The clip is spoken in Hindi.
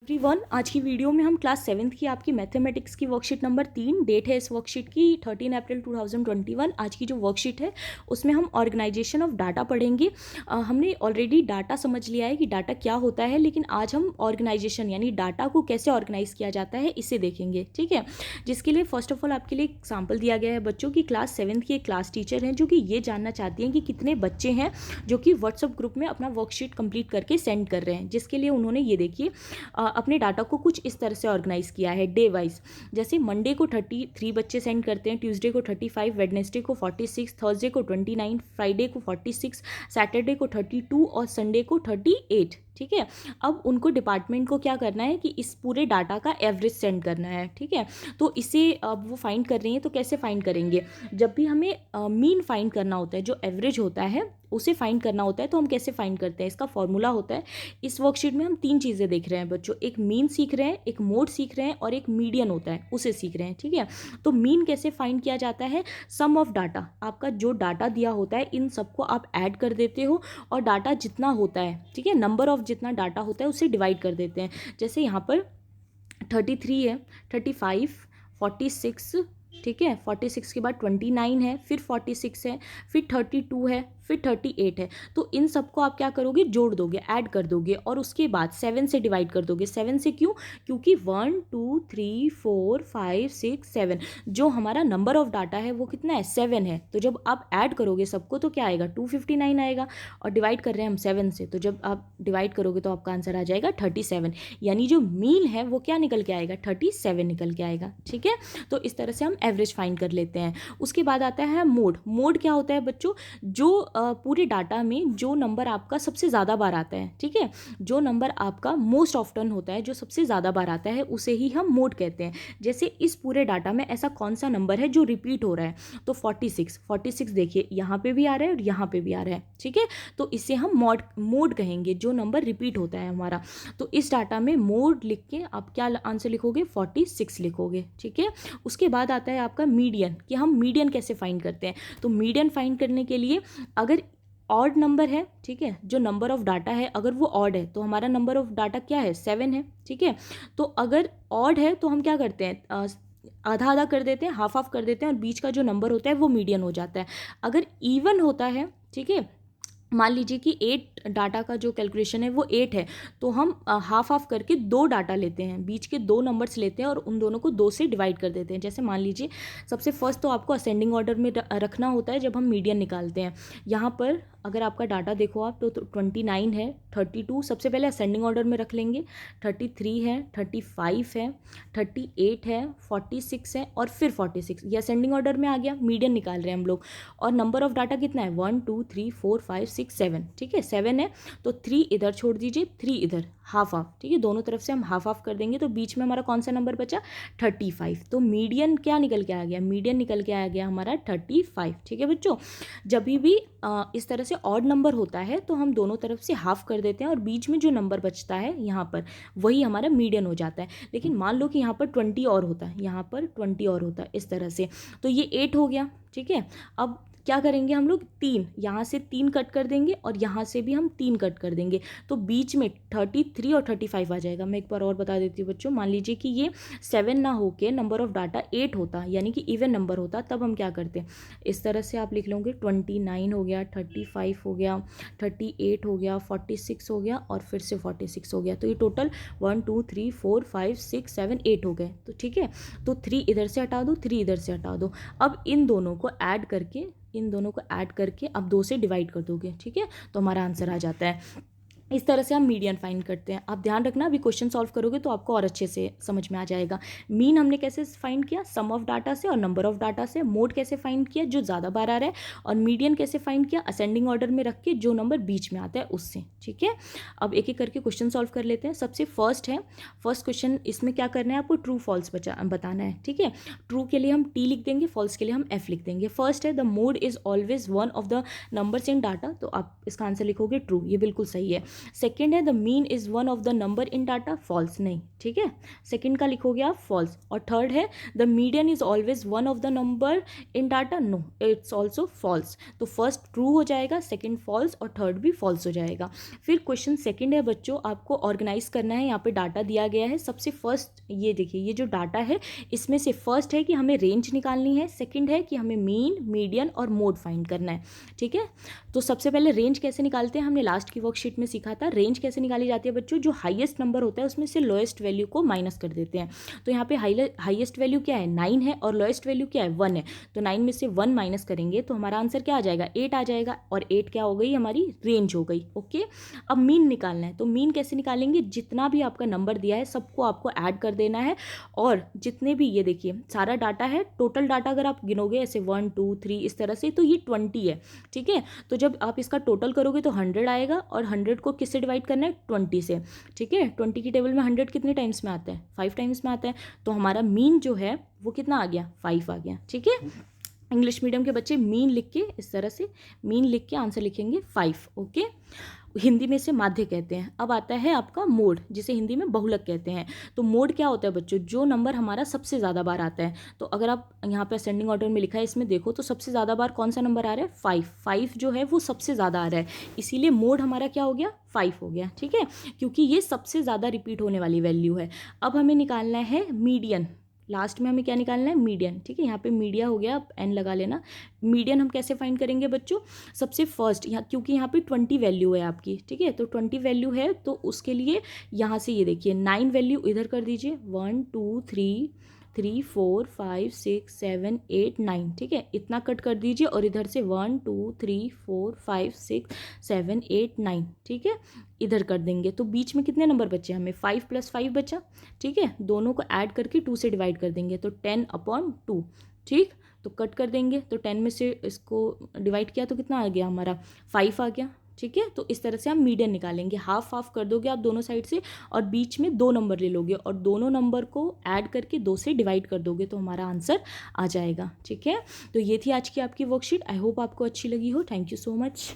एवरीवन, आज की वीडियो में हम क्लास 7th की आपकी मैथमेटिक्स की वर्कशीट नंबर 3, डेट है इस वर्कशीट की 13 अप्रैल 2021। आज की जो वर्कशीट है उसमें हम ऑर्गेनाइजेशन ऑफ डाटा पढ़ेंगे। हमने ऑलरेडी डाटा समझ लिया है कि डाटा क्या होता है, लेकिन आज हम ऑर्गेनाइजेशन यानी डाटा को कैसे ऑर्गेनाइज किया जाता है इसे देखेंगे। ठीक है, जिसके लिए फर्स्ट ऑफ ऑल आपके लिए एग्जाम्पल दिया गया है बच्चों की। क्लास 7th की एक क्लास टीचर हैं जो कि ये जानना चाहती हैं कि कितने बच्चे हैं जो कि व्हाट्सएप ग्रुप में अपना वर्कशीट कंप्लीट करके सेंड कर रहे हैं। जिसके लिए उन्होंने ये देखिए अपने डाटा को कुछ इस तरह से ऑर्गेनाइज किया है डे वाइज। जैसे मंडे को 33 बच्चे सेंड करते हैं, ट्यूसडे को 35, वेडनेसडे को 46, थर्सडे को 29, फ्राइडे को 46, सैटरडे को 32 और संडे को 38। ठीक है, अब उनको डिपार्टमेंट को क्या करना है कि इस पूरे डाटा का एवरेज सेंड करना है। ठीक है, तो इसे अब वो फाइंड कर रही हैं, तो कैसे फाइंड करेंगे? जब भी हमें मीन फाइंड करना होता है, जो एवरेज होता है उसे फाइंड करना होता है, तो हम कैसे फाइंड करते हैं? इसका फॉर्मूला होता है। इस वर्कशीट में हम 3 चीज़ें देख रहे हैं बच्चों, एक मीन सीख रहे हैं, एक मोड सीख रहे हैं और एक मीडियन होता है उसे सीख रहे हैं। ठीक है, तो मीन कैसे फाइंड किया जाता है? सम ऑफ डाटा, आपका जो डाटा दिया होता है इन सबको आप ऐड कर देते हो और डाटा जितना होता है, ठीक है, नंबर ऑफ जितना डाटा होता है उसे डिवाइड कर देते हैं। जैसे यहाँ पर 33 है, 35, 46, ठीक है, 46 के बाद 29 है, फिर 46 है, फिर 32 है, फिर 38 है। तो इन सबको आप क्या करोगे? जोड़ दोगे, ऐड कर दोगे और उसके बाद 7 से डिवाइड कर दोगे। 7 से क्यों? क्योंकि 1 2 3 4 5 6 7 जो हमारा नंबर ऑफ डाटा है वो कितना है? 7 है। तो जब आप ऐड करोगे सबको तो क्या आएगा? 259 आएगा। और डिवाइड कर रहे हैं हम 7 से, तो जब आप डिवाइड करोगे तो आपका आंसर आ जाएगा 37। यानी जो मीन है वो क्या निकल के आएगा? 37 निकल के आएगा। ठीक है, तो इस तरह से हम एवरेज फाइंड कर लेते हैं। उसके बाद आता है मोड। मोड क्या होता है बच्चों? जो पूरे डाटा में जो नंबर आपका सबसे ज़्यादा बार आता है, ठीक है, जो नंबर आपका मोस्ट ऑफ्टन होता है, जो सबसे ज़्यादा बार आता है, उसे ही हम मोड कहते हैं। जैसे इस पूरे डाटा में ऐसा कौन सा नंबर है जो रिपीट हो रहा है? तो 46 देखिए यहाँ पे भी आ रहा है और यहाँ पे भी आ रहा है। ठीक है, तो इसे हम मोड कहेंगे, जो नंबर रिपीट होता है हमारा। तो इस डाटा में मोड लिख के आप क्या आंसर लिखोगे? 46 लिखोगे। ठीक है, उसके बाद आता है आपका मीडियन, कि हम मीडियन कैसे फाइंड करते हैं। तो मीडियन फाइंड करने के लिए अगर ऑड नंबर है, ठीक है, जो नंबर ऑफ डाटा है अगर वो ऑड है तो हमारा नंबर ऑफ डाटा क्या है? 7 है। ठीक है, तो अगर ऑड है तो हम क्या करते हैं? आधा आधा कर देते हैं, हाफ हाफ कर देते हैं और बीच का जो नंबर होता है वो मीडियन हो जाता है। अगर इवन होता है, ठीक है, मान लीजिए कि 8 डाटा का जो कैलकुलेशन है वो 8 है, तो हम हाफ हाफ करके 2 डाटा लेते हैं, बीच के 2 नंबर्स लेते हैं और उन दोनों को 2 से डिवाइड कर देते हैं। जैसे मान लीजिए सबसे फर्स्ट तो आपको असेंडिंग ऑर्डर में रखना होता है जब हम मीडियन निकालते हैं। यहाँ पर अगर आपका डाटा देखो आप तो 29 है, 32 सबसे पहले असेंडिंग ऑर्डर में रख लेंगे, 33 है, 35 है, 38 है, 46 है और फिर 46, ये असेंडिंग ऑर्डर में आ गया। मीडियन निकाल रहे हैं हम लोग और नंबर ऑफ डाटा कितना है? 1 2 3 4 5 6 7। ठीक है, 7 है तो 3 इधर छोड़ दीजिए, 3 इधर, हाफ हाफ। ठीक है, दोनों तरफ से हम हाफ हाफ कर देंगे तो बीच में हमारा कौन सा नंबर बचा? 35। तो मीडियन क्या निकल के आ गया? मीडियन निकल के आ गया हमारा 35। ठीक है बच्चों, जब भी इस तरह से ऑड नंबर होता है तो हम दोनों तरफ से हाफ कर देते हैं और बीच में जो नंबर बचता है यहाँ पर वही हमारा मीडियन हो जाता है। लेकिन मान लो कि यहाँ पर 20 और होता है, यहाँ पर 20 और होता है इस तरह से, तो ये 8 हो गया। ठीक है, अब क्या करेंगे हम लोग? 3 यहाँ से 3 कट कर देंगे और यहाँ से भी हम 3 कट कर देंगे, तो बीच में 33 और 35 आ जाएगा। मैं एक बार और बता देती हूँ बच्चों, मान लीजिए कि ये 7 ना होके नंबर ऑफ डाटा 8 होता, यानी कि इवन नंबर होता, तब हम क्या करते हैं? इस तरह से आप लिख लोगे, 29 हो गया, 35 हो गया, 38 हो गया, 46 हो गया और फिर से 46 हो गया। तो ये टोटल 1 2 3 4 5 6 7 8 हो गए। तो ठीक है, तो 3 इधर से हटा दो, 3 इधर से हटा दो। अब इन दोनों को ऐड करके अब 2 से डिवाइड कर दोगे। ठीक है, तो हमारा आंसर आ जाता है। इस तरह से हम मीडियन फाइंड करते हैं। आप ध्यान रखना, अभी क्वेश्चन सॉल्व करोगे तो आपको और अच्छे से समझ में आ जाएगा। मीन हमने कैसे फाइंड किया? सम ऑफ डाटा से और नंबर ऑफ डाटा से। मोड कैसे फाइंड किया? जो ज़्यादा बार आ रहा है। और मीडियन कैसे फाइंड किया? असेंडिंग ऑर्डर में रख के जो नंबर बीच में आता है उससे। ठीक है, अब एक एक करके क्वेश्चन सॉल्व कर लेते हैं। सबसे फर्स्ट क्वेश्चन, इसमें क्या करना है आपको? ट्रू फॉल्स बताना है। ठीक है, ट्रू के लिए हम टी लिख देंगे, फॉल्स के लिए हम एफ लिख देंगे। फर्स्ट है the mode is always one of the numbers in data, तो आप इसका आंसर लिखोगे ट्रू, ये बिल्कुल सही है। सेकंड है the mean is one of the number in data, false नहीं, ठीक है, सेकंड का लिखोगे आप फॉल्स। और थर्ड है the median is always one of the number in data, no it's also false. तो फर्स्ट ट्रू हो जाएगा, सेकंड फॉल्स और थर्ड भी फॉल्स हो जाएगा। फिर क्वेश्चन सेकंड है बच्चों, आपको ऑर्गेनाइज करना है, यहाँ पे डाटा दिया गया है। सबसे फर्स्ट ये देखिए, ये जो डाटा है इसमें से फर्स्ट है कि हमें रेंज निकालनी है, सेकंड है कि हमें मीन, मीडियन और मोड फाइंड करना है, ठीक है। तो सबसे पहले रेंज कैसे निकालते हैं, हमने लास्ट की वर्कशीट में सीखा था। रेंज कैसे निकाली जाती है बच्चों, जो हाईएस्ट नंबर होता है उसमें से लोएस्ट वैल्यू को माइनस कर देते हैं। तो यहाँ पे हाईएस्ट वैल्यू क्या है, 9 है, और लोएस्ट वैल्यू क्या है, 1 है। तो 9 में से 1 माइनस करेंगे तो हमारा आंसर क्या आ जाएगा, 8 आ जाएगा, और 8 क्या हो गई, हमारी रेंज हो गई। ओके, अब मीन निकालना है। तो मीन कैसे निकालेंगे, जितना भी आपका नंबर दिया है सबको आपको ऐड कर देना है, और जितने भी, ये देखिए सारा डाटा है, टोटल डाटा अगर आप गिनोगे ऐसे 1 2 3 इस तरह से, तो ये 20 है, ठीक है। तो जब आप इसका टोटल करोगे तो 100 आएगा, और 100 को किससे डिवाइड करना है, 20 से, ठीक है। 20 की टेबल में 100 कितने टाइम्स में आता है, 5 टाइम्स में आता है। तो हमारा मीन जो है वो कितना आ गया, 5 आ गया, ठीक है। इंग्लिश मीडियम के बच्चे मीन लिख के इस तरह से मीन लिख के आंसर लिखेंगे 5, ओके। हिंदी में इसे माध्य कहते हैं। अब आता है आपका मोड, जिसे हिंदी में बहुलक कहते हैं। तो मोड क्या होता है बच्चों, जो नंबर हमारा सबसे ज़्यादा बार आता है। तो अगर आप यहाँ पे असेंडिंग ऑर्डर में लिखा है, इसमें देखो तो सबसे ज़्यादा बार कौन सा नंबर आ रहा है, 5 जो है वो सबसे ज़्यादा आ रहा है, इसीलिए मोड हमारा क्या हो गया, 5 हो गया, ठीक है, क्योंकि ये सबसे ज़्यादा रिपीट होने वाली वैल्यू है। अब हमें निकालना है मीडियन, लास्ट में हमें क्या निकालना है, मीडियन, ठीक है। यहाँ पे मीडिया हो गया, आप एन लगा लेना। मीडियन हम कैसे फाइंड करेंगे बच्चों, सबसे फर्स्ट यहाँ, क्योंकि यहाँ पे 20 वैल्यू है आपकी, ठीक है। तो 20 वैल्यू है, तो उसके लिए यहाँ से ये देखिए 9 वैल्यू इधर कर दीजिए, 1 2 3 3 4 5 6 7 8 9, ठीक है, इतना कट कर दीजिए, और इधर से 1 2 3 4 5 6 7 8 9, ठीक है, इधर कर देंगे। तो बीच में कितने नंबर बचे हमें, 5 + 5 बचा, ठीक है। दोनों को ऐड करके 2 से डिवाइड कर देंगे, तो 10/2, ठीक। तो कट कर देंगे, तो 10 में से इसको डिवाइड किया तो कितना आ गया हमारा, 5 आ गया, ठीक है। तो इस तरह से हम मीडियन निकालेंगे, हाफ हाफ कर दोगे आप दोनों साइड से, और बीच में 2 नंबर ले लोगे, और दोनों नंबर को ऐड करके 2 से डिवाइड कर दोगे, तो हमारा आंसर आ जाएगा, ठीक है। तो ये थी आज की आपकी वर्कशीट। आई होप आपको अच्छी लगी हो। Thank you so much.